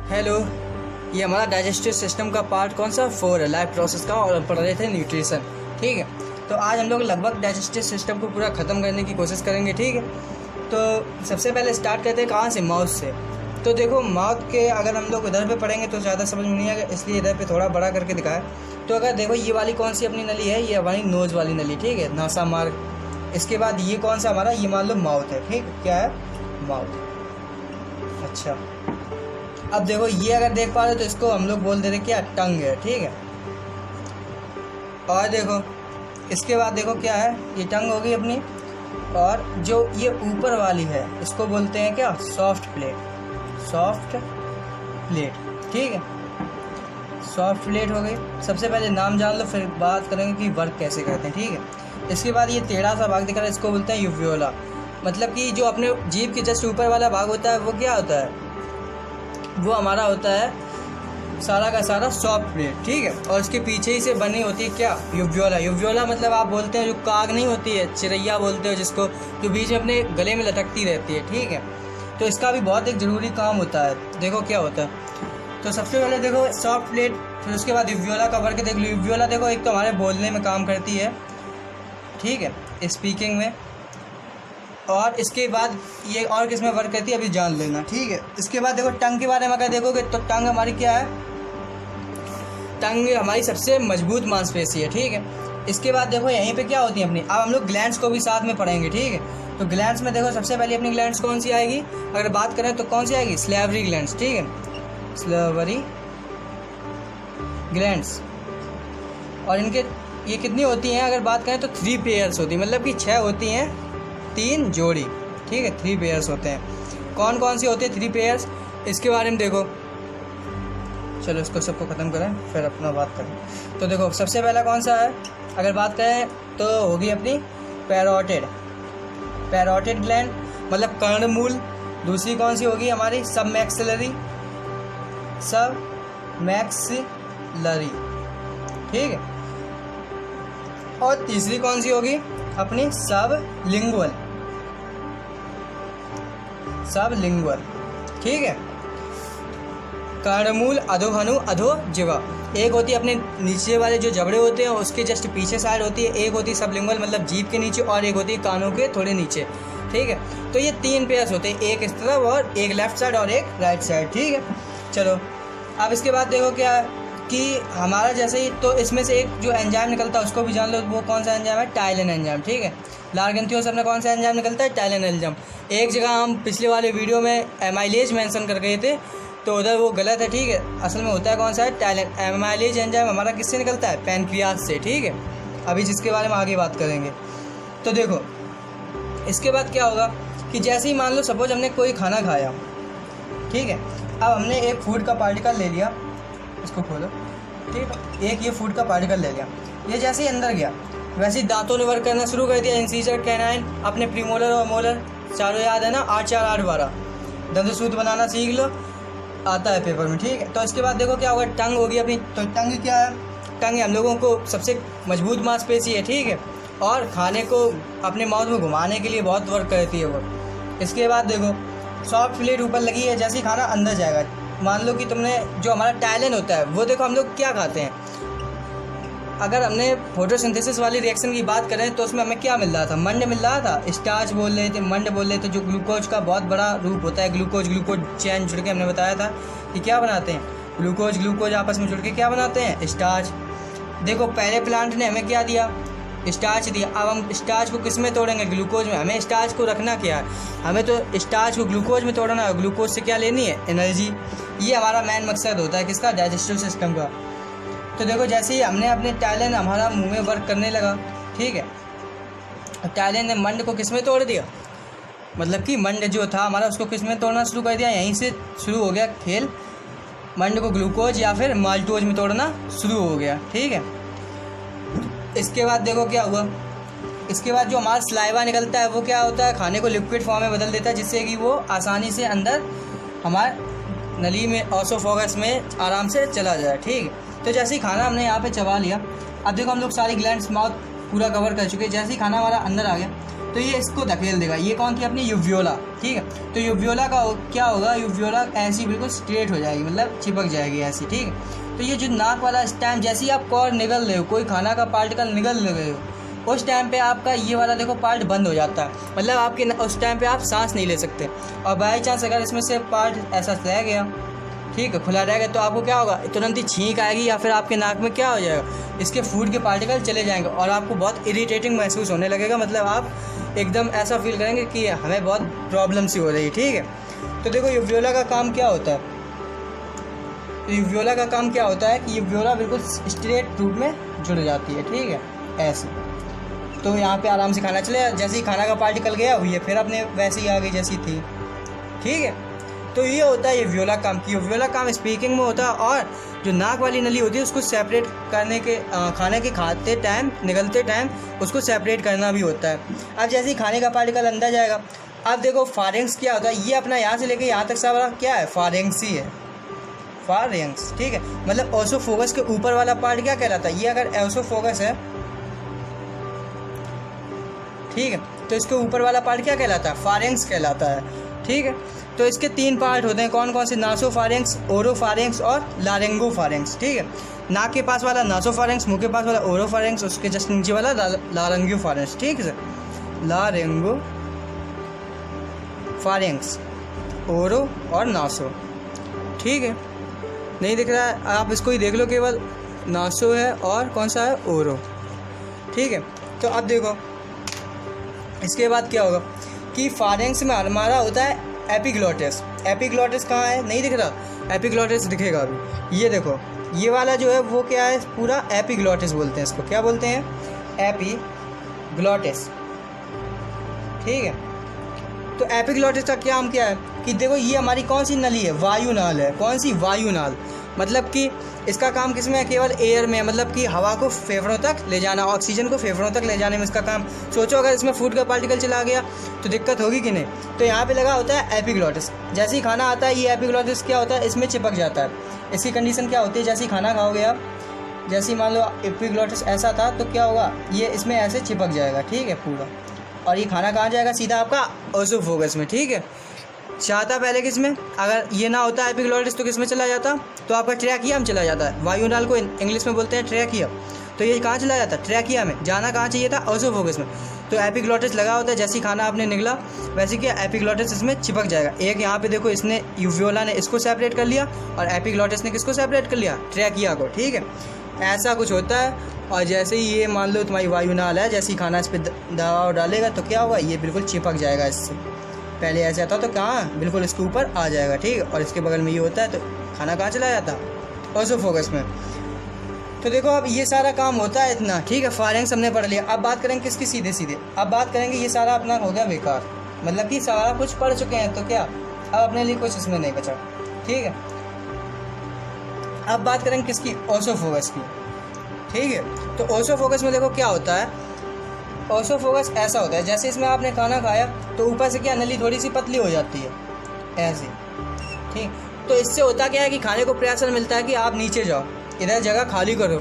Hello, ये हमारा digestive system का पार्ट कौन सा 4 है, लाइफ प्रोसेस का, और पढ़ रहे थे न्यूट्रिशन। ठीक है, तो आज हम लोग लगभग डाइजेस्टिव सिस्टम को पूरा ख़त्म करने की कोशिश करेंगे। ठीक है, तो सबसे पहले स्टार्ट करते हैं कहाँ से, माउथ से। तो देखो, माउथ के अगर हम लोग इधर पे पढ़ेंगे तो ज़्यादा समझ में नहीं आएगा, इसलिए इधर पे थोड़ा बड़ा करके दिखाया। तो अगर देखो, ये वाली कौन सी अपनी नली है, ये हमारी नोज़ वाली नली। ठीक है, नासा मार्ग। इसके बाद ये कौन सा हमारा, ये मान लो माउथ है। ठीक, क्या है, माउथ। अच्छा, अब देखो, ये अगर देख पा रहे हो तो इसको हम लोग बोल दे रहे क्या, टंग है। ठीक है, और देखो इसके बाद देखो क्या है, ये टंग होगी अपनी, और जो ये ऊपर वाली है इसको बोलते हैं क्या, सॉफ्ट प्लेट। सॉफ्ट प्लेट, ठीक है, सॉफ्ट प्लेट हो गई। सबसे पहले नाम जान लो, फिर बात करेंगे कि वर्क कैसे करते हैं। ठीक है, इसके बाद ये टेढ़ा सा भाग दिख रहा है, इसको बोलते हैं यूवियोला। मतलब कि जो अपने जीभ के जस्ट ऊपर वाला भाग होता है वो क्या होता है, वो हमारा होता है सारा का सारा सॉफ्ट प्लेट। ठीक है, और उसके पीछे ही से बनी होती है क्या, यूवियोला। यूवियोला मतलब आप बोलते हैं जो काग नहीं होती है, चिरैया बोलते हो जिसको, जो बीच में अपने गले में लटकती रहती है। ठीक है, तो इसका भी बहुत एक ज़रूरी काम होता है। देखो क्या होता है, तो सबसे पहले देखो सॉफ्ट प्लेट, फिर उसके बाद यूवियोला का वर्क देख लो। यूवियोला देखो, एक तो हमारे बोलने में काम करती है, ठीक है, स्पीकिंग में, और इसके बाद ये और किस में वर्क करती है अभी जान लेना। ठीक है, इसके बाद देखो टंग के बारे में अगर देखोगे तो टंग हमारी क्या है, टंग हमारी सबसे मजबूत मांसपेशी है। ठीक है, इसके बाद देखो यहीं पे क्या होती है अपनी, अब हम लोग ग्लैंड्स को भी साथ में पढ़ेंगे। ठीक है, तो ग्लैंड्स में देखो सबसे पहले अपनी ग्लैंड्स कौन सी आएगी, अगर बात करें तो कौन सी आएगी, स्लेवरी ग्लैंड्स। ठीक है, स्लेवरी ग्लैंड्स, और इनके ये कितनी होती हैं अगर बात करें तो 3 पेयर्स होती है, मतलब कि 6 होती हैं, 3 जोड़ी। ठीक है, 3 पेयर्स होते हैं। कौन कौन सी होती है 3 पेयर्स, इसके बारे में देखो। चलो इसको सबको ख़त्म करें फिर अपना बात करें। तो देखो सबसे पहला कौन सा है, अगर बात करें तो होगी अपनी पैरोटिड। पैरोटिड ग्लैंड मतलब कर्णमूल। दूसरी कौन सी होगी हमारी, सब मैक्सिलरी। सब मैक्सिलरी, ठीक है, और तीसरी कौन सी होगी अपनी, सब लिंगुअल। सब लिंगुअल, ठीक है, कर्णमूल, अधोहनु, अधोजिह्वा। एक होती है अपने नीचे वाले जो जबड़े होते हैं उसके जस्ट पीछे साइड होती है, एक होती है सबलिंगुअल मतलब जीभ के नीचे, और एक होती है कानों के थोड़े नीचे। ठीक है, तो ये 3 पेयर्स होते हैं, एक इस तरफ और एक लेफ्ट साइड और एक राइट साइड। ठीक है, चलो अब इसके बाद देखो क्या है कि हमारा जैसे ही, तो इसमें से एक जो एंजाइम निकलता है उसको भी जान लो, वो कौन सा एंजाइम है, टाइलिन एंजाइम। ठीक है, लार्गेंथियोस से अपना कौन सा एंजाइम निकलता है, टाइलिन एंजाइम। एक जगह हम पिछले वाले वीडियो में एमाइलेज मेंशन कर गए थे, तो उधर वो गलत है। ठीक है, असल में होता है कौन सा है, टाइलिन। एमाइलेज एंजाइम हमारा किससे निकलता है, पैनक्रियाज से। ठीक है, अभी जिसके बारे में आगे बात करेंगे। तो देखो इसके बाद क्या होगा कि जैसे ही मान लो सपोज हमने कोई खाना खाया, ठीक है, अब हमने एक फूड का पार्टिकल ले लिया, इसको खोलो, ठीक है, एक ये फूड का पार्टिकल ले लिया, ये जैसे ही अंदर गया वैसे ही दांतों ने वर्क करना शुरू कर दिया, इंसीजर, कैनाइन, अपने प्रीमोलर और मोलर चारों याद है ना, 8 4 8 12। दंतसूत्र बनाना सीख लो, आता है पेपर में। ठीक है, तो इसके बाद देखो क्या होगा, टंग होगी अपनी। तो टंग क्या है, टंग हम लोगों को सबसे मजबूत मांसपेशी है। ठीक है, और खाने को अपने माउथ में घुमाने के लिए बहुत वर्क करती है वो। इसके बाद देखो सॉफ्ट प्लेट ऊपर लगी है, जैसे ही खाना अंदर जाएगा, मान लो कि तुमने जो हमारा टाइलिन होता है वो देखो हम लोग क्या खाते हैं, अगर हमने फोटोसिंथेसिस वाली रिएक्शन की बात करें तो उसमें हमें क्या मिल रहा था, मंड मिल रहा था, स्टार्च बोल रहे थे, मंड बोल रहे थे, जो ग्लूकोज का बहुत बड़ा रूप होता है। ग्लूकोज चैन जुड़ के हमने बताया था कि क्या बनाते हैं, ग्लूकोज आपस में जुड़ के क्या बनाते हैं, स्टार्च। देखो पहले प्लांट ने हमें क्या दिया, स्टार्च दिया। अब हम स्टार्च को किस में तोड़ेंगे, ग्लूकोज में। हमें स्टार्च को रखना क्या है, हमें तो स्टार्च को ग्लूकोज में तोड़ना है, ग्लूकोज से क्या लेनी है, एनर्जी। ये हमारा मेन मकसद होता है किसका, डाइजेस्टिव सिस्टम का। तो देखो जैसे ही हमने अपने टाइलिन हमारा मुंह में वर्क करने लगा, ठीक है, टाइलिन ने मंड को किस में तोड़ दिया, मतलब कि मंड जो था हमारा उसको किस में तोड़ना शुरू कर दिया, यहीं से शुरू हो गया खेल, मंड को ग्लूकोज या फिर माल्टोज में तोड़ना शुरू हो गया। ठीक है, इसके बाद देखो क्या हुआ, इसके बाद जो हमारा स्लाइवा निकलता है वो क्या होता है, खाने को लिक्विड फॉर्म में बदल देता है, जिससे कि वो आसानी से अंदर हमारे नली में, ऑसोफोगस में आराम से चला जाए। ठीक है, तो जैसे ही खाना हमने यहाँ पे चबा लिया, अब देखो हम लोग सारी ग्लैंड्स माउथ पूरा कवर कर चुके हैं। जैसे ही खाना हमारा अंदर आ गया तो ये इसको धकेल देगा। ये कौन थी अपनी यूवियोला, ठीक है। तो यूवियोला का क्या होगा, यूवियोला ऐसी बिल्कुल स्ट्रेट हो जाएगी, मतलब चिपक जाएगी ऐसी, ठीक है। तो ये जो नाक वाला स्टैम्प, जैसे ही आप कॉर्ड निगल रहे हो, कोई खाना का पार्टिकल निगल रहे हो, उस टाइम पे आपका ये वाला देखो पार्ट बंद हो जाता है, मतलब आपके उस टाइम पे आप सांस नहीं ले सकते। और बाई चांस अगर इसमें से पार्ट ऐसा रह गया, ठीक है, खुला रह गया, तो आपको क्या होगा, तुरंत ही छींक आएगी या फिर आपके नाक में क्या हो जाएगा, इसके फूड के पार्टिकल चले जाएंगे और आपको बहुत इरिटेटिंग महसूस होने लगेगा। मतलब आप एकदम ऐसा फील करेंगे कि हमें बहुत प्रॉब्लम सी हो रही है, ठीक है। तो देखो यूवियोला का काम क्या होता है, तो यूवियोला का काम क्या होता है कि यूवियोला बिल्कुल स्ट्रेट रूप में जुड़ जाती है, ठीक है, ऐसे। तो यहाँ पे आराम से खाना चले, जैसे ही खाना का पार्टिकल गया ये फिर अपने वैसे ही आ गई जैसी थी, ठीक है। तो ये होता है यूवियोला काम की। यूवियोला काम स्पीकिंग में होता है, और जो नाक वाली नली होती है उसको सेपरेट करने के, खाने के खाते टाइम, निगलते टाइम उसको सेपरेट करना भी होता है। अब जैसे ही खाने का पार्टिकल अंदर जाएगा, अब देखो फारेंक्स क्या होता है, ये अपना यहाँ से लेके यहाँ तक सारा क्या है, फारेंक्स ही है, फारेंक्स, ठीक है। मतलब ओसोफोगस के ऊपर वाला पार्ट क्या कहलाता है, ये अगर ओसोफोगस है, ठीक है, तो इसके ऊपर वाला पार्ट क्या कहलाता है, फारेंक्स कहलाता है, ठीक है। तो इसके 3 पार्ट होते हैं, कौन कौन से, नासोफारेंक्स, ओरोफारेंक्स और लारेंगोफारेंक्स, ठीक है। नाक के पास वाला नासोफारेंक्स, मुंह के पास वाला ओरोफारेंक्स, उसके जस्ट नीचे वाला लारेंगोफारेंक्स, ठीक है सर, लारेंगोफारेंक्स, ओरो और नासो, ठीक है। नहीं दिख रहा है, आप इसको ही देख लो, केवल नासो है और कौन सा है, ओरो, ठीक है। तो अब देखो इसके बाद क्या होगा कि फारेंक्स में हमारा होता है एपिग्लॉटिस। एपिग्लॉटिस कहाँ है, नहीं दिख रहा, एपिग्लॉटिस दिखेगा अभी, ये देखो, ये वाला जो है वो क्या है, पूरा एपिग्लॉटिस बोलते हैं इसको, क्या बोलते हैं, एपिग्लॉटिस, ठीक है। तो एपिग्लॉटिस का क्या काम क्या है कि देखो ये हमारी कौन सी नली है, वायुनाल है, कौन सी, वायुनाल। मतलब कि इसका काम किस में है, केवल एयर में, मतलब कि हवा को फेफड़ों तक ले जाना, ऑक्सीजन को फेफड़ों तक ले जाने में इसका काम। सोचो अगर इसमें फूड का पार्टिकल चला गया तो दिक्कत होगी कि नहीं। तो यहाँ पे लगा होता है एपिग्लॉटिस। जैसे ही खाना आता है, ये एपिग्लॉटिस क्या होता है, इसमें चिपक जाता है। इसकी कंडीशन क्या होती है, जैसे ही खाना खाओगे आप, जैसे ही मान लो एपिग्लॉटिस ऐसा था, तो क्या होगा, ये इसमें ऐसे चिपक जाएगा, ठीक है, पूरा। और ये खाना कहाँ जाएगा, सीधा आपका ओसोफोगस में, ठीक है। चाहता पहले किस में, अगर ये ना होता एपिग्लॉटिस तो किस में चला जाता, तो आपका ट्रैकिया में चला जाता है। वायुनाल को इंग्लिश में बोलते हैं ट्रैकिया। तो ये कहाँ चला जाता है, ट्रैकिया में। जाना कहाँ चाहिए था, ओसोफोगस में। तो एपिग्लॉटिस लगा होता है, जैसे ही खाना आपने निगला वैसे क्या एपिग्लॉटिस इसमें चिपक जाएगा। एक यहाँ पे देखो, इसने यूवियोला ने इसको सेपरेट कर लिया और एपिग्लॉटिस ने किसको सेपरेट कर लिया, ट्रैकिया को, ठीक है। ऐसा कुछ होता है। और जैसे ही ये मान लो तुम्हारी वायुनाल है, जैसे ही खाना इस पर दबाव डालेगा तो क्या होगा, ये बिल्कुल चिपक जाएगा इससे। पहले ऐसे आता तो कहाँ, बिल्कुल इसके ऊपर आ जाएगा, ठीक है। और इसके बगल में ये होता है, तो खाना कहाँ चला जाता, ओसोफोगस में। तो देखो अब ये सारा काम होता है इतना, ठीक है। फारेंक्स हमने पढ़ लिया। अब बात करेंगे किसकी, सीधे सीधे अब बात करेंगे, ये सारा अपना हो गया बेकार, मतलब कि सारा कुछ पढ़ चुके हैं, तो क्या अब अपने लिए कुछ इसमें नहीं बचा, ठीक है। अब बात करेंगे किसकी, ओसोफोगस की, ठीक है। तो ओसोफोगस में देखो क्या होता है, ओसोफोगस ऐसा होता है, जैसे इसमें आपने खाना खाया तो ऊपर से क्या नली थोड़ी सी पतली हो जाती है ऐसे, ठीक। तो इससे होता क्या है कि खाने को प्रेशर मिलता है कि आप नीचे जाओ, इधर जगह खाली करो।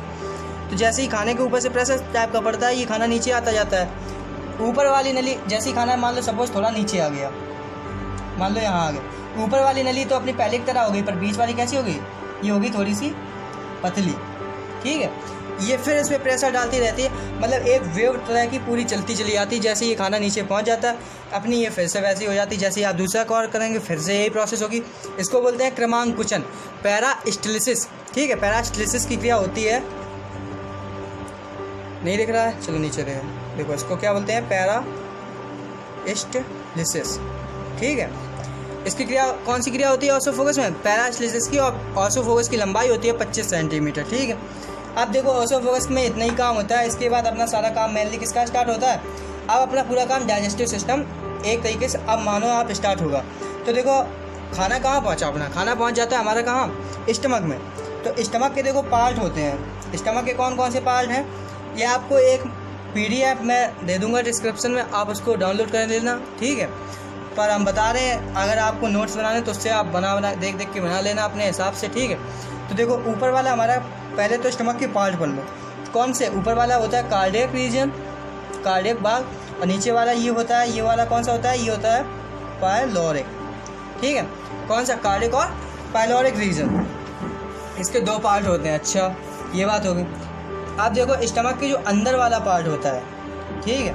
तो जैसे ही खाने के ऊपर से प्रेशर टाइप का पड़ता है, ये खाना नीचे आता जाता है। ऊपर वाली नली, जैसे ही खाना मान लो सपोज थोड़ा नीचे आ गया, मान लो यहाँ आ गया, ऊपर वाली नली तो अपनी पहले की तरह हो गई, पर बीच वाली कैसी होगी, ये होगी थोड़ी सी पतली, ठीक है। ये फिर इसमें प्रेशर डालती रहती है, मतलब एक वेव तरह की पूरी चलती चली जाती है। जैसे ये खाना नीचे पहुंच जाता है अपनी, ये फिर से वैसी हो जाती है। जैसे आप दूसरा कॉर करेंगे फिर से यही प्रोसेस होगी। इसको बोलते हैं क्रमांकुचन, पैरास्टलिसिस, ठीक है। पैरास्टलिसिस की क्रिया होती है, नहीं दिख रहा है, चलो नीचे देखो, इसको क्या बोलते हैं, पैरास्टलिसिस, ठीक है। इसकी क्रिया कौन सी क्रिया होती है ओसोफोगस में, पैरास्टलिसिस की। और ओसोफोगस की लंबाई होती है 25 सेंटीमीटर, ठीक है। अब देखो ओसोफोगस में इतना ही काम होता है। इसके बाद अपना सारा काम मेनली किसका स्टार्ट होता है, अब अपना पूरा काम डाइजेस्टिव सिस्टम एक तरीके से अब मानो आप स्टार्ट होगा। तो देखो खाना कहाँ पहुँचा, अपना खाना पहुँच जाता है हमारा कहाँ, स्टमक में। तो स्टमक के देखो पार्ट होते हैं, स्टमक के कौन कौन से पार्ट हैं, ये आपको एक PDF मैं दे दूँगा डिस्क्रिप्शन में, आप उसको डाउनलोड कर लेना, ठीक है। पर हम बता रहे हैं अगर आपको नोट्स बनाने तो उससे आप बना देख देख के बना लेना अपने हिसाब से, ठीक है। तो देखो ऊपर वाला हमारा, पहले तो स्टमक के पार्ट पढ़ लो, कौन से, ऊपर वाला होता है कार्डियक रीजन, कार्डियक भाग, और नीचे वाला ये होता है, ये वाला कौन सा होता है, ये होता है पाइलोरिक। ठीक है, कौन सा, कार्डिक और पाइलोरिक रीजन, इसके दो पार्ट होते हैं। अच्छा, ये बात होगी। आप देखो स्टमक के जो अंदर वाला पार्ट होता है, ठीक है,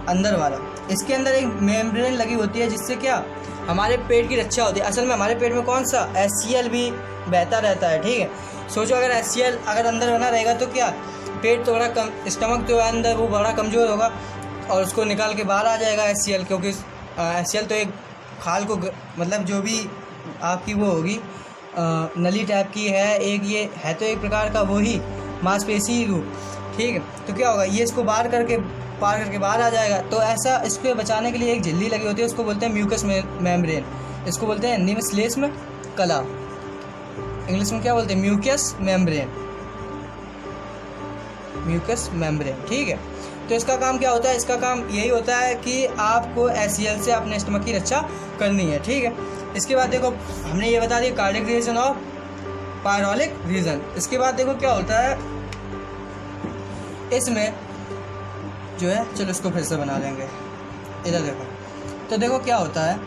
अंदर वाला, इसके अंदर एक मेम्ब्रेन लगी होती है जिससे क्या हमारे पेट की रक्षा होती है। असल में हमारे पेट में कौन सा HCl भी बहता रहता है। ठीक है, सोचो अगर HCl अगर अंदर बना रहेगा तो क्या पेट थोड़ा कम, स्टमक जो है अंदर वो बड़ा कमज़ोर होगा और उसको निकाल के बाहर आ जाएगा HCl, क्योंकि HCl तो एक खाल को मतलब जो भी आपकी वो होगी नली टाइप की है, एक ये है तो एक प्रकार का वो ही मांसपेशी रूप। ठीक है, तो क्या होगा, ये इसको पार करके बाहर आ जाएगा। तो ऐसा इसको बचाने के लिए एक झिल्ली लगी होती है, उसको बोलते हैं म्यूकस मेम्ब्रेन, इसको बोलते हैं हिंदी में श्लेष्म कला, इंग्लिश में क्या बोलते हैं, म्यूकस मेम्ब्रेन, म्यूकस मेम्ब्रेन। ठीक है, तो इसका काम क्या होता है, इसका काम यही होता है कि आपको HCl से अपने स्टमक की रक्षा करनी है। ठीक है, इसके बाद देखो हमने ये बता दिया कार्डिक रीजन और पाइलोरिक रीजन। इसके बाद देखो क्या होता है इसमें जो है, चलो इसको फिर से बना लेंगे। इधर देखो, तो देखो क्या होता है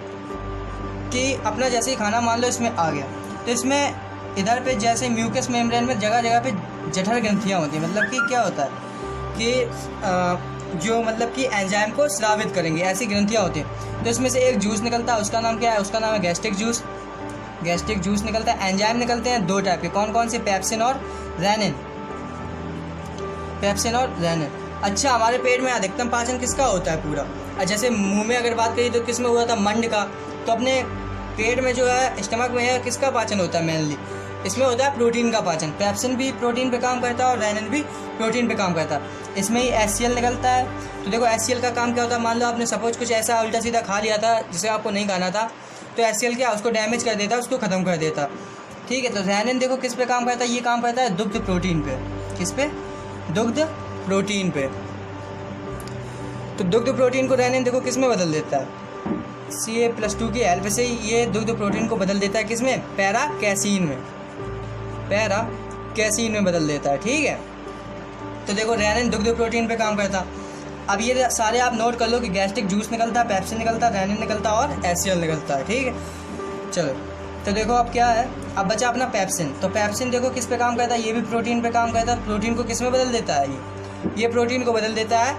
कि अपना जैसे ही खाना मान लो इसमें आ गया, तो इसमें इधर पे जैसे म्यूकस मेम्ब्रेन में जगह जगह पे जठर ग्रंथियाँ होती हैं। मतलब कि क्या होता है कि जो मतलब कि एंजाइम को स्रावित करेंगे, ऐसी ग्रंथियाँ होती हैं। तो इसमें से एक जूस निकलता है, उसका नाम क्या है, उसका नाम है गैस्ट्रिक जूस। गैस्ट्रिक जूस निकलता है। एंजाइम निकलते हैं दो टाइप के, कौन कौन से, पेप्सिन और रेनिन, पेप्सिन और रेनिन। अच्छा, हमारे पेट में अधिकतम पाचन किसका होता है पूरा, जैसे मुंह में अगर बात करिए तो किस में हुआ था, मंड का। तो अपने पेट में जो है स्टमक में है किसका पाचन होता है मेनली, इसमें होता है प्रोटीन का पाचन। पेप्सिन भी प्रोटीन पे काम करता है और रेनिन भी प्रोटीन पे काम करता है। इसमें ही HCl निकलता है। तो देखो HCl का काम क्या होता है, मान लो आपने सपोज कुछ ऐसा उल्टा सीधा खा लिया था जिसे आपको नहीं खाना था, तो HCl क्या उसको डैमेज कर देता है, उसको ख़त्म कर देता। ठीक है, तो रेनिन देखो किस पे काम करता है, ये काम करता है दुग्ध प्रोटीन पे। किस पे, दुग्ध प्रोटीन पे। तो दुग्ध प्रोटीन को रेनिन देखो किस में बदल देता है, Ca+2 की हेल्प से ये दुग्ध प्रोटीन को बदल देता है किसमें, पैरा कैसीन में, पैरा कैसीन में बदल देता है। ठीक है, तो देखो रेनिन दुग्ध प्रोटीन पे काम करता। अब ये सारे आप नोट कर लो कि गैस्ट्रिक जूस निकलता है, पेप्सिन निकलता है, रेनिन निकलता है और HCl निकलता है। ठीक है, चलो तो देखो अब क्या है, अब बचा अपना पेप्सिन। तो पेप्सिन देखो किस पे काम करता है, ये भी प्रोटीन पे काम करता है। प्रोटीन को किस में बदल देता है, ये प्रोटीन को बदल देता है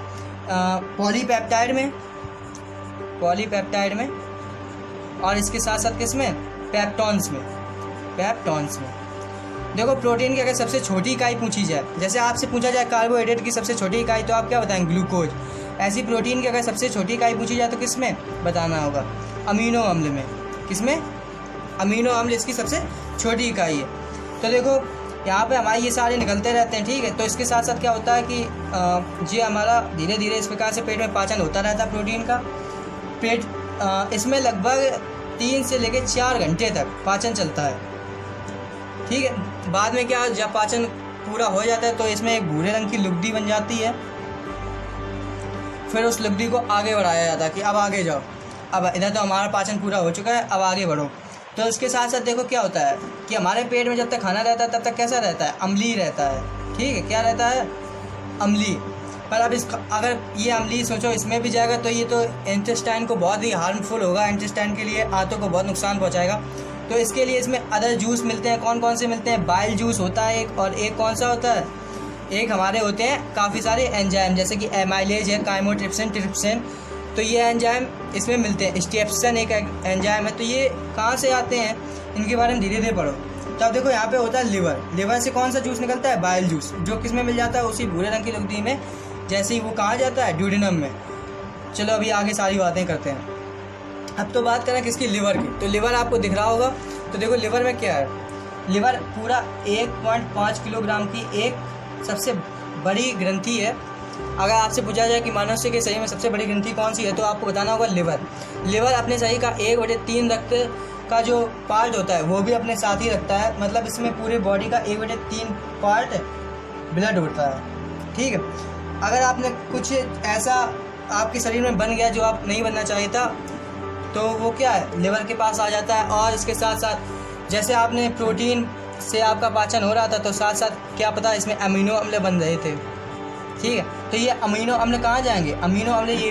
पॉलीपेप्टाइड में, पॉलीपेप्टाइड में, और इसके साथ साथ किस में, पेप्टॉन्स में, पेप्टॉन्स में। देखो प्रोटीन की अगर सबसे छोटी इकाई पूछी जाए, जैसे आपसे पूछा जाए कार्बोहाइड्रेट की सबसे छोटी इकाई, तो आप क्या बताएंगे, ग्लूकोज। ऐसी प्रोटीन की अगर सबसे छोटी इकाई पूछी जाए तो किस में बताना होगा, अमीनो अम्ल में। किस में, अमीनो अम्ल इसकी सबसे छोटी इकाई है। तो देखो यहाँ पे हमारे ये सारे निकलते रहते हैं। ठीक है, तो इसके साथ साथ क्या होता है कि ये हमारा धीरे धीरे इस प्रकार से पेट में पाचन होता रहता है प्रोटीन का। पेट इसमें लगभग 3 से लेकर 4 घंटे तक पाचन चलता है। ठीक है, बाद में क्या, जब पाचन पूरा हो जाता है तो इसमें एक भूरे रंग की लुगदी बन जाती है। फिर उस लुगदी को आगे बढ़ाया जाता है कि अब आगे जाओ, अब इधर तो हमारा पाचन पूरा हो चुका है, अब आगे बढ़ो। तो इसके साथ साथ देखो क्या होता है कि हमारे पेट में जब तक खाना रहता है तब तक कैसा रहता है, अम्लीय रहता है। ठीक है, क्या रहता है, अम्लीय। पर अब अगर ये अम्लीय सोचो इसमें भी जाएगा तो ये तो इंटेस्टाइन को बहुत ही हार्मफुल होगा, इंटेस्टाइन के लिए आंतों को बहुत नुकसान पहुंचाएगा। तो इसके लिए इसमें अदर जूस मिलते हैं। कौन कौन से मिलते हैं, बाइल जूस होता है एक, और एक कौन सा होता है, एक हमारे होते हैं काफ़ी सारे एंजाइम, जैसे कि एमाइलेज है, काइमोट्रिप्सिन, ट्रिप्सिन। तो ये एंजाइम इसमें मिलते हैं। स्टेप्सन एक एंजाइम है। तो ये कहाँ से आते हैं, इनके बारे में धीरे धीरे पढ़ो। तो अब देखो यहाँ पे होता है लिवर। लिवर से कौन सा जूस निकलता है, बाइल जूस, जो किस में मिल जाता है, उसी भूरे रंग की लुगदी में। जैसे ही वो कहाँ जाता है, ड्यूडेनम में। चलो अभी आगे सारी बातें करते हैं। अब तो बात करें किसकी, लिवर की। तो लिवर आपको दिख रहा होगा। तो देखो लिवर में क्या है, लिवर पूरा 1.5 किलोग्राम की एक सबसे बड़ी ग्रंथि है। अगर आपसे पूछा जाए कि मनुष्य के शरीर में सबसे बड़ी ग्रंथि कौन सी है, तो आपको बताना होगा लिवर। लिवर अपने शरीर का 1/3 रक्त का जो पार्ट होता है वो भी अपने साथ ही रखता है। मतलब इसमें पूरे बॉडी का 1/3 पार्ट ब्लड होता है। ठीक है, अगर आपने कुछ ऐसा आपके शरीर में बन गया जो आप नहीं बनना चाहिए था, तो वो क्या है, लिवर के पास आ जाता है। और इसके साथ साथ जैसे आपने प्रोटीन से आपका पाचन हो रहा था, तो साथ साथ क्या पता इसमें अमीनो अम्ल बन रहे थे। ठीक है। तो ये अमीनो अम्ल कहाँ जाएंगे, अमीनो अम्ल ये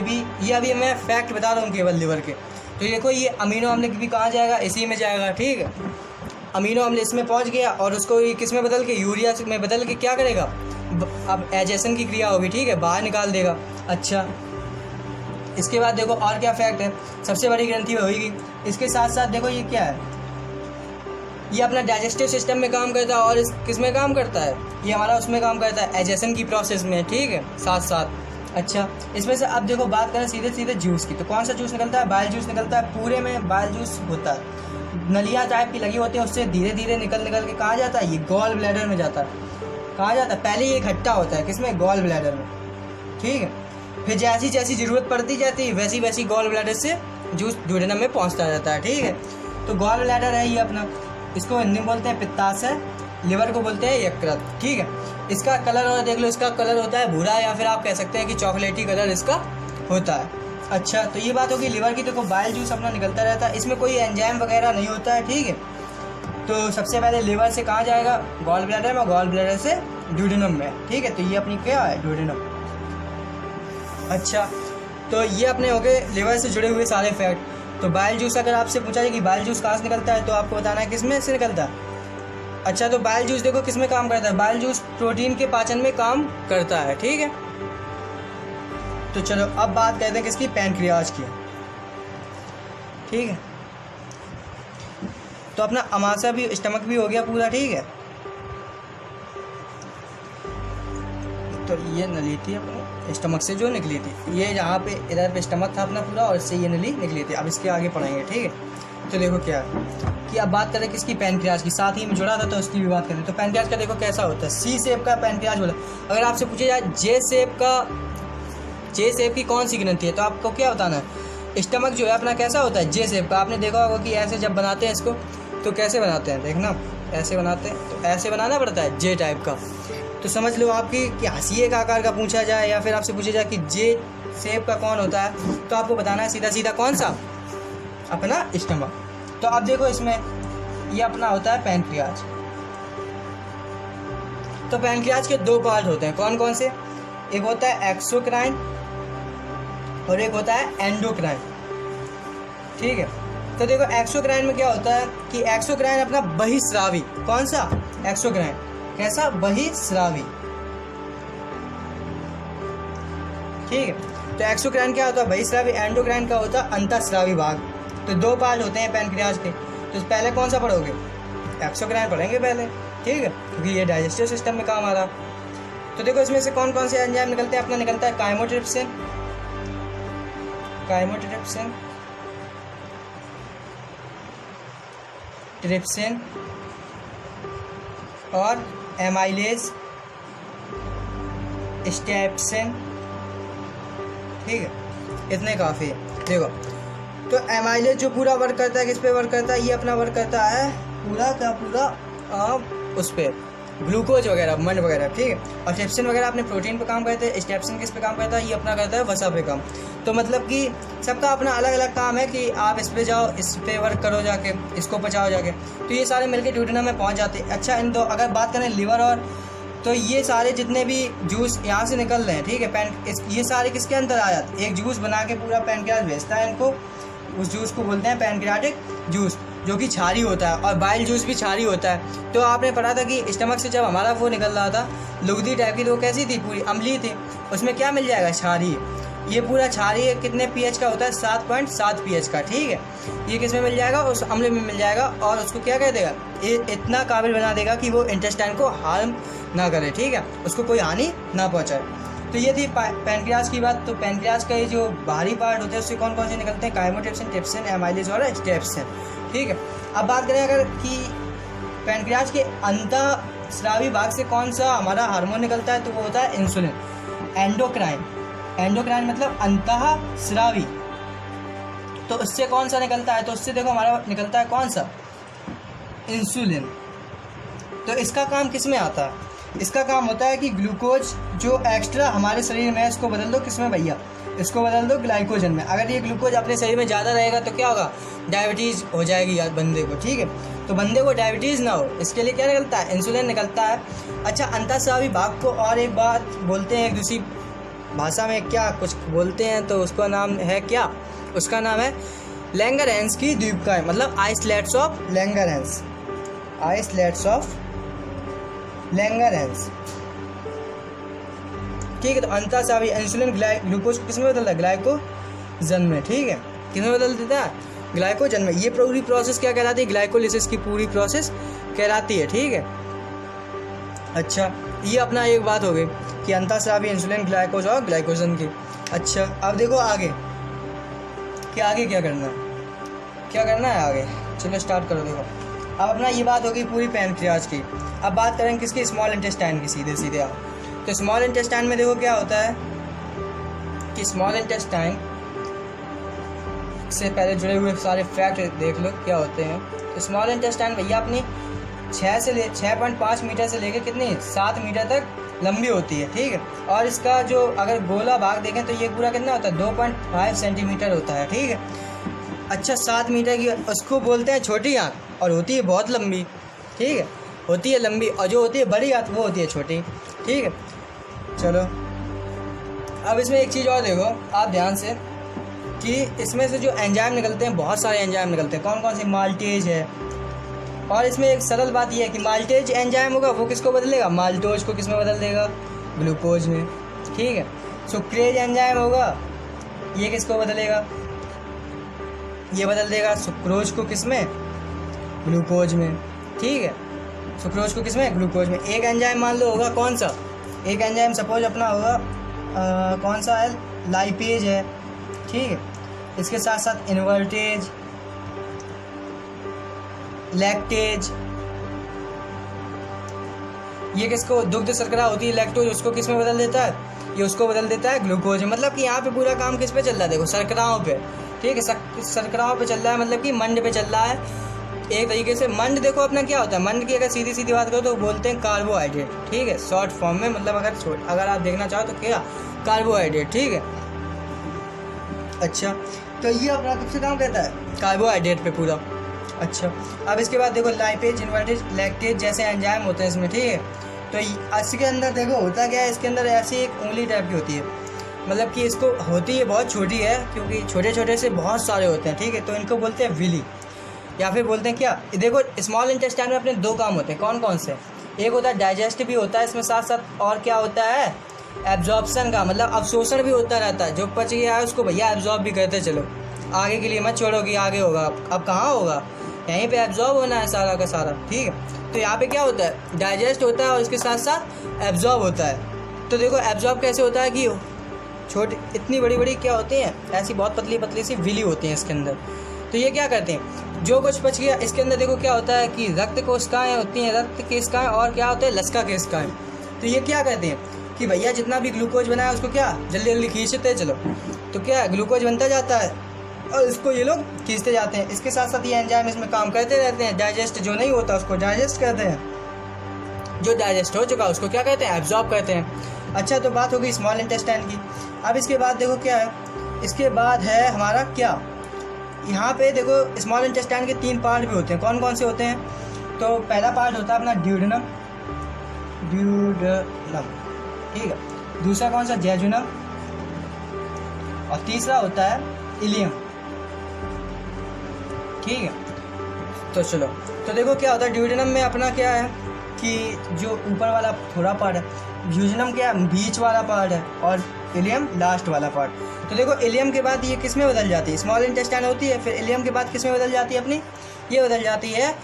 अभी मैं फैक्ट बता रहा हूँ केवल लिवर के। तो ये देखो ये अमीनो अम्ल भी कहाँ जाएगा, इसी में जाएगा, ठीक है। अमीनो अम्ल इसमें पहुँच गया और उसको ये किस में बदल के, यूरिया में बदल के क्या करेगा, अब एजेशन की क्रिया होगी, ठीक है, बाहर निकाल देगा। अच्छा, इसके बाद देखो और क्या फैक्ट है, सबसे बड़ी ग्रंथि होगी। इसके साथ साथ देखो ये क्या है, ये अपना डाइजेस्टिव सिस्टम में काम करता है और किस में काम करता है, ये हमारा उसमें काम करता है एजेशन की प्रोसेस में, ठीक है, साथ साथ। अच्छा, इसमें से अब देखो बात करें सीधे सीधे जूस की, तो कौन सा जूस निकलता है, बाइल जूस निकलता है। पूरे में बाइल जूस होता है, नलियाँ टाइप की लगी होती है, उससे धीरे धीरे निकल के कहाँ जाता है, ये गॉल ब्लैडर में जाता है। कहाँ जाता है, पहले ये इकट्ठा होता है किसमें, गॉल ब्लैडर में, ठीक है। फिर जैसी जैसी ज़रूरत पड़ती जाती है वैसी वैसी गॉल ब्लैडर से जूस ड्यूडेनम में पहुँचता जाता है, ठीक है। तो गॉल ब्लैडर है ये अपना, इसको हिंदी में बोलते हैं पित्ताशय, लिवर को बोलते हैं यकृत, ठीक है। इसका कलर और देख लो, इसका कलर होता है भूरा या फिर आप कह सकते हैं कि चॉकलेटी कलर इसका होता है। अच्छा, तो ये बात होगी लिवर की। देखो बाइल जूस अपना निकलता रहता है, इसमें कोई एंजाइम वगैरह नहीं होता है, ठीक है। तो सबसे पहले लिवर से कहाँ जाएगा, गॉल ब्लैडर में, गॉल ब्लैडर से ड्यूडेनम में, ठीक है। तो ये अपनी क्या है, ड्यूडेनम। अच्छा, तो ये अपने हो गए लिवर से जुड़े हुए सारे फैक्ट। तो बाइल जूस अगर आपसे पूछा जाए कि बाइल जूस कहाँ से निकलता है, तो आपको बताना है किस में से निकलता है। अच्छा, तो बाइल जूस देखो किस में काम करता है, बाइल जूस प्रोटीन के पाचन में काम करता है, ठीक है। तो चलो अब बात करते हैं किसकी, पैनक्रियाज की, ठीक है। तो अपना अमाशय भी, स्टमक भी हो गया पूरा, ठीक है। तो ये नली थी अपने स्टमक से जो निकली थी, ये यहाँ पे इधर पे स्टमक था अपना पूरा और इससे ये नली निकली थी। अब इसके आगे पढ़ेंगे, ठीक है। तो देखो क्या है कि अब बात करें किसकी, पैनक्रियाज की, साथ ही में जुड़ा था तो उसकी भी बात करें। तो पैनक्रियाज का देखो कैसा होता है, सी शेप का पैनक्रियाज बोला। अगर आपसे पूछे जाए जे शेप की कौन सी ग्रंथि है, तो आपको क्या बताना है, स्टमक जो है अपना कैसा होता है, जे शेप का। आपने देखा होगा कि ऐसे जब बनाते हैं इसको, तो कैसे बनाते हैं, देखना ऐसे बनाते हैं, तो ऐसे बनाना पड़ता है जे टाइप का। तो समझ लो आपकी कि हाशिए का आकार का पूछा जाए या फिर आपसे पूछा जाए कि जे शेप का कौन होता है, तो आपको बताना है सीधा सीधा कौन सा, अपना स्टमक। तो अब देखो इसमें ये अपना होता है पैनक्रियाज। तो पैनक्रियाज के दो पार्ट होते हैं, कौन कौन से, एक होता है एक्सोक्राइन और एक होता है एंडोक्राइन, ठीक है। तो देखो एक्सोक्राइन में क्या होता है कि एक्सोक्राइन अपना बहिस्रावी, कौन सा, एक्सोक्राइन कैसा, बहिस्रावी, ठीक है। तो एक्सोक्राइन क्या होता है, बहिस्रावी। एंडोक्राइन का होता है अंतःस्रावी भाग। तो दो पार्ट होते हैं पैनक्रियाज के। तो पहले कौन सा पढ़ोगे, एक्सोक्राइन पढ़ेंगे पहले, ठीक है, क्योंकि ये डाइजेस्टिव सिस्टम में काम आ रहा। तो देखो इसमें से कौन कौन से एंजाइम निकलते हैं, अपना निकलता है काइमोट्रिप्सिन, ट्रिप्सिन और एमाइलेज, स्टेप्सिन, ठीक है, इतने काफ़ी है। देखो तो एमाइलेज जो पूरा वर्क करता है, किस पे वर्क करता है, ये अपना वर्क करता है पूरा का पूरा उस पर ग्लूकोज वगैरह, मंड वगैरह, ठीक है। और ट्रिप्सिन वगैरह अपने प्रोटीन पे काम करते हैं। स्टेप्सिन किस पे काम करता है, ये अपना करता है वसा पे काम। तो मतलब कि सबका अपना अलग अलग काम है कि आप इस पे जाओ, इस पे वर्क करो जाके, इसको पचाओ जाके, तो ये सारे मिलके ड्यूडेनम में पहुंच जाते हैं। अच्छा, इन दो अगर बात करें लिवर और, तो ये सारे जितने भी जूस यहाँ से निकल रहे हैं, ठीक है, ये सारे किसके अंदर आ जाते हैं, एक जूस बना के पूरा पैनक्रियाज भेजता है इनको, उस जूस को बोलते हैं पैनक्रियाटिक जूस, जो कि क्षारी होता है। और बाइल जूस भी क्षारी होता है। तो आपने पढ़ा था कि स्टमक से जब हमारा वो निकल रहा था लुगदी टाइप की, तो वो कैसी थी, पूरी अम्लीय थी, उसमें क्या मिल जाएगा, क्षारी। ये पूरा क्षारीय कितने पीएच का होता है, 7.7 पीएच का, ठीक है। ये किस में मिल जाएगा, उस अम्ल में मिल जाएगा और उसको क्या कर देगा, ये इतना काबिल बना देगा कि वो इंटेस्टाइन को हार्म ना करे, ठीक है, उसको कोई हानि ना पहुँचाए। तो ये थी पैनक्रियाज की बात। तो पैनक्रियाज का ये जो बाहरी पार्ट होते हैं उससे कौन कौन से निकलते हैं, काइमोट्रिप्सिन, ट्रिप्सिन, एमाइलेज और स्टेप्सिन, ठीक है। अब बात करें अगर कि पैनक्रियाज के अंतःस्रावी भाग से कौन सा हमारा हार्मोन निकलता है, तो वो होता है इंसुलिन। एंडोक्राइन मतलब अंतःस्रावी। तो उससे कौन सा निकलता है, तो उससे देखो हमारा निकलता है कौन सा, इंसुलिन। तो इसका काम किस में आता है, इसका काम होता है कि ग्लूकोज जो एक्स्ट्रा हमारे शरीर में है इसको बदल दो किस में भैया, इसको बदल दो ग्लाइकोजन में। अगर ये ग्लूकोज अपने शरीर में ज़्यादा रहेगा तो क्या होगा, डायबिटीज़ हो जाएगी यार बंदे को, ठीक है। तो बंदे को डायबिटीज़ ना हो, इसके लिए क्या निकलता है, इंसुलिन निकलता है। अच्छा, अंतःस्रावी भाग को और एक बात बोलते हैं, एक दूसरी भाषा में क्या कुछ बोलते हैं, तो उसका नाम है क्या, उसका नाम है लैंगरहैंस की द्वीपकाएं, मतलब आइसलैट्स ऑफ लैंगरहैंस, आइसलैट्स ऑफ लैंगरहैंस। ठीक है, तो अंतःस्रावी इंसुलिन ग्लूकोज किस में बदलता है, ग्लाइकोजन में। ठीक है, किस में बदल देता है, ग्लाइकोजन में। ये पूरी प्रोसेस क्या कहलाती है, ग्लाइकोलिसिस की पूरी प्रोसेस कहलाती है। ठीक है, अच्छा, ये अपना एक बात हो गई कि अंतःस्रावी इंसुलिन ग्लाइकोज और ग्लाइकोजन की। अच्छा, अब देखो आगे क्या करना है, क्या करना है आगे, चलो स्टार्ट करो। देखो, अब अपना ये बात होगी पूरी पैनक्रियाज की। अब बात करेंगे किसकी, स्मॉल इंटेस्टाइन की। सीधे आप तो स्मॉल इंटेस्टाइन में देखो क्या होता है कि स्मॉल इंटेस्टाइन से पहले जुड़े हुए सारे फैक्ट देख लो क्या होते हैं। तो स्मॉल इंटेस्टाइन भैया अपनी 6.5 मीटर से लेकर कितनी 7 मीटर तक लंबी होती है। ठीक है, और इसका जो अगर गोला भाग देखें तो ये पूरा कितना होता है, 2.5 सेंटीमीटर होता है। ठीक है, अच्छा, 7 मीटर की उसको बोलते हैं छोटी आँख, और होती है बहुत लंबी। ठीक है, होती है लंबी, और जो होती है बड़ी आँख वो होती है छोटी। ठीक है, चलो अब इसमें एक चीज़ और देखो आप ध्यान से कि इसमें से जो एंजाइम निकलते हैं, बहुत सारे एंजाइम निकलते हैं। कौन कौन से, माल्टेज है, और इसमें एक सरल बात यह है कि माल्टेज एंजाइम होगा वो किसको बदलेगा, माल्टोज को किस में बदल देगा, ग्लूकोज में। ठीक है, सुक्रेज एंजाइम होगा, ये किसको बदलेगा, ये बदल देगा सुक्रोज को किस में, ग्लूकोज में। ठीक है, सुक्रोज को किस में, ग्लूकोज में। एक एंजाइम मान लो होगा कौन सा, एक एंजाइम सपोज अपना होगा कौन सा है, लाइपेज है। ठीक है, इसके साथ साथ इन्वर्टेज, लैक्टेज, ये किसको, दुग्ध शर्करा होती है लैक्टोज, उसको किस में बदल देता है, ये उसको बदल देता है ग्लूकोज में। मतलब कि यहाँ पे पूरा काम किस पे चल रहा है, देखो शर्कराओं पे। ठीक है, शर्कराओं पे चल रहा है, मतलब कि मंड पे चल रहा है एक तरीके से। मंड देखो अपना क्या होता है, मंड की अगर सीधी बात करो तो बोलते हैं कार्बोहाइड्रेट। ठीक है, शॉर्ट फॉर्म में, मतलब अगर आप देखना चाहो तो क्या, कार्बोहाइड्रेट। ठीक है, अच्छा, तो ये अपना किससे काम करता है, कार्बोहाइड्रेट पे पूरा। अच्छा, अब इसके बाद देखो लाइपेज, इन्वर्टेज, लैक्टेज जैसे एंजाइम होते हैं इसमें। ठीक है, तो इसके अंदर देखो होता क्या है, इसके अंदर ऐसी एक उंगली टाइप की होती है, मतलब कि इसको होती है बहुत छोटी है, क्योंकि छोटे छोटे से बहुत सारे होते हैं। ठीक है, तो इनको बोलते हैं विली, या फिर बोलते हैं क्या, देखो स्मॉल इंटेस्टाइन में अपने 2 काम होते हैं। कौन कौन से, एक होता है डाइजेस्ट भी होता है इसमें, साथ साथ और क्या होता है, एब्जॉर्प्शन का, मतलब अवशोषण भी होता रहता है। जो पच गया है उसको भैया एब्जॉर्ब भी करते चलो, आगे के लिए मत छोड़ो कि आगे होगा। अब कहाँ होगा, यहीं पे एब्जॉर्ब होना है सारा का सारा। ठीक है, तो यहाँ पे क्या होता है, डाइजेस्ट होता है और इसके साथ साथ एब्जॉर्ब होता है। तो देखो एब्जॉर्ब कैसे होता है कि छोटी इतनी बड़ी बड़ी क्या होती हैं, ऐसी बहुत पतली पतली सी विली होती हैं इसके अंदर। तो ये क्या करते हैं, जो कुछ बच गया इसके अंदर देखो क्या होता है कि रक्त कोशिकाएं होती हैं, रक्त केशिकाएं, और क्या होता है, लसिका केशिकाएं। तो ये क्या करते हैं कि भैया जितना भी ग्लूकोज बनाया उसको क्या जल्दी जल्दी खींचते चलो, तो क्या ग्लूकोज बनता जाता है और इसको ये लोग खींचते जाते हैं। इसके साथ साथ ये एंजाइम इसमें काम करते रहते हैं। डाइजेस्ट जो नहीं होता उसको डाइजेस्ट करते हैं, जो डाइजेस्ट हो चुका उसको क्या कहते हैं, एब्जॉर्ब करते हैं। अच्छा, तो बात हो गई स्मॉल इंटेस्टाइन की। अब इसके बाद देखो क्या है, इसके बाद है हमारा क्या, यहाँ पे देखो स्मॉल इंटेस्टाइन के 3 पार्ट भी होते हैं। कौन कौन से होते हैं, तो पहला पार्ट होता है अपना ड्यूडेनम, ठीक है, दूसरा कौन सा, जेजुनम, और तीसरा होता है इलियम। ठीक है, तो चलो, तो देखो क्या होता है, ड्यूडेनम में अपना क्या है कि जो ऊपर वाला थोड़ा पार्ट है, ड्यूडेनम क्या बीच वाला पार्ट है, और इलियम लास्ट वाला पार्ट। तो देखो इलियम के बाद ये किस में बदल जाती है, स्मॉल इंटेस्टाइन होती है, फिर इलियम के बाद किस में बदल जाती है अपनी, ये बदल जाती है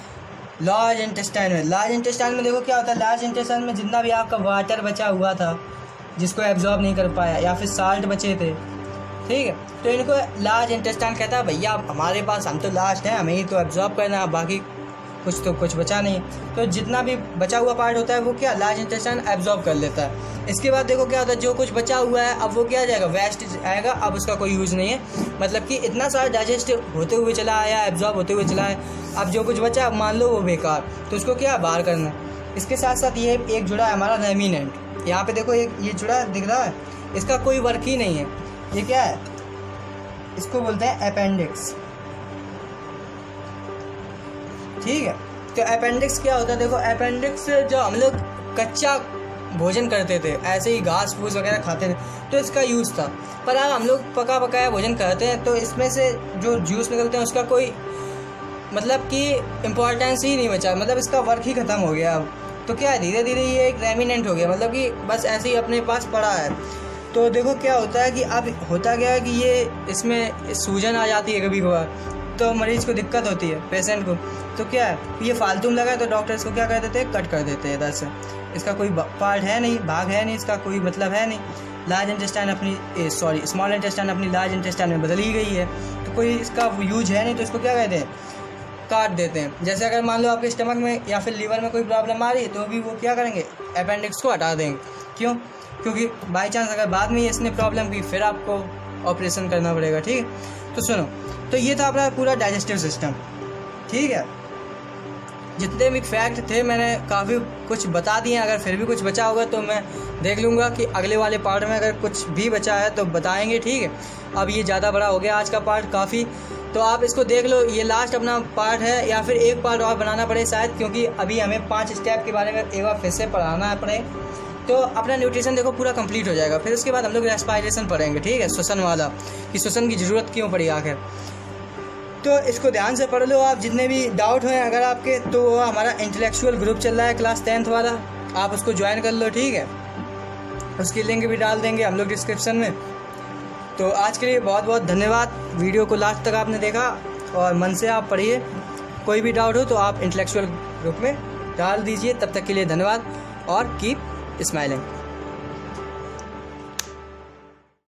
लार्ज इंटेस्टाइन में। लार्ज इंटेस्टाइन में देखो क्या होता है, लार्ज इंटेस्टाइन में जितना भी आपका वाटर बचा हुआ था जिसको एब्जॉर्ब नहीं कर पाया, या फिर साल्ट बचे थे, ठीक है, तो इनको लार्ज इंटेस्टाइन कहता है भैया हमारे पास, हम तो लास्ट है, हमें ही तो एब्जॉर्ब करना है, बाकी कुछ बचा नहीं। तो जितना भी बचा हुआ पार्ट होता है वो क्या लार्ज इंटेस्टाइन एब्जॉर्ब कर लेता है। इसके बाद देखो क्या होता है, जो कुछ बचा हुआ है अब वो क्या आ जाएगा, वेस्ट आएगा, अब उसका कोई यूज़ नहीं है। मतलब कि इतना सारा डाइजेस्ट होते हुए चला आया, एब्जॉर्ब होते हुए चला है, अब जो कुछ बचा मान लो वो बेकार, तो उसको क्या बाहर करना है। इसके साथ साथ ये एक जुड़ा है हमारा रेमिनेंट, यहाँ पे देखो एक ये जुड़ा दिख रहा है, इसका कोई वर्क ही नहीं है। ये क्या है, इसको बोलते हैं अपेंडिक्स, ठीक है। तो अपेंडिक्स क्या होता है? देखो अपेंडिक्स जो हम लोग कच्चा भोजन करते थे, ऐसे ही घास फूस वगैरह खाते थे, तो इसका यूज़ था। पर अब हम लोग पका पकाया भोजन करते हैं तो इसमें से जो जूस निकलते हैं उसका कोई मतलब कि इम्पोर्टेंस ही नहीं बचा, मतलब इसका वर्क ही ख़त्म हो गया अब। तो क्या है, धीरे धीरे ये एक रेमिनेंट हो गया, मतलब कि बस ऐसे ही अपने पास पड़ा है। तो देखो क्या होता है कि अब होता क्या है कि ये इसमें सूजन आ जाती है कभी कभार, तो मरीज़ को दिक्कत होती है, पेशेंट को। तो क्या है, ये फालतू में लगा है तो डॉक्टर इसको क्या कर देते हैं, कट कर देते हैं इधर से। इसका कोई पार्ट है नहीं, भाग है नहीं, इसका कोई मतलब है नहीं। लार्ज इंटेस्टाइन अपनी स्मॉल इंटेस्टाइन अपनी लार्ज इंटेस्टाइन में बदल ही गई है, तो कोई इसका यूज है नहीं, तो इसको क्या कहते हैं, काट देते हैं। जैसे अगर मान लो आपके स्टमक में या फिर लीवर में कोई प्रॉब्लम आ रही है तो भी वो क्या करेंगे, अपेंडिक्स को हटा देंगे। क्यों? क्योंकि बाई चांस अगर बाद में इसने प्रॉब्लम की फिर आपको ऑपरेशन करना पड़ेगा। ठीक है, तो सुनो, तो ये था अपना पूरा डाइजेस्टिव सिस्टम। ठीक है, जितने भी फैक्ट थे मैंने काफ़ी कुछ बता दिए। अगर फिर भी कुछ बचा होगा तो मैं देख लूँगा कि अगले वाले पार्ट में अगर कुछ भी बचा है तो बताएंगे। ठीक है, अब ये ज़्यादा बड़ा हो गया आज का पार्ट काफ़ी, तो आप इसको देख लो। ये लास्ट अपना पार्ट है, या फिर एक पार्ट और बनाना पड़े शायद, क्योंकि अभी हमें 5 स्टेप के बारे में एक बार फिर से पढ़ाना है पड़े, तो अपना न्यूट्रिशन देखो पूरा कंप्लीट हो जाएगा। फिर उसके बाद हम लोग रेस्पिरेशन पढ़ेंगे। ठीक है, श्वसन वाला, कि श्वसन की ज़रूरत क्यों पड़ी आखिर। तो इसको ध्यान से पढ़ लो आप। जितने भी डाउट हैं अगर आपके, तो हमारा इंटेलेक्चुअल ग्रुप चल रहा है क्लास 10th वाला, आप उसको ज्वाइन कर लो। ठीक है, उसकी लिंक भी डाल देंगे हम लोग डिस्क्रिप्शन में। तो आज के लिए बहुत बहुत धन्यवाद। वीडियो को लास्ट तक आपने देखा और मन से आप पढ़िए। कोई भी डाउट हो तो आप इंटेलेक्चुअल ग्रुप में डाल दीजिए। तब तक के लिए धन्यवाद और कीप स्माइलिंग।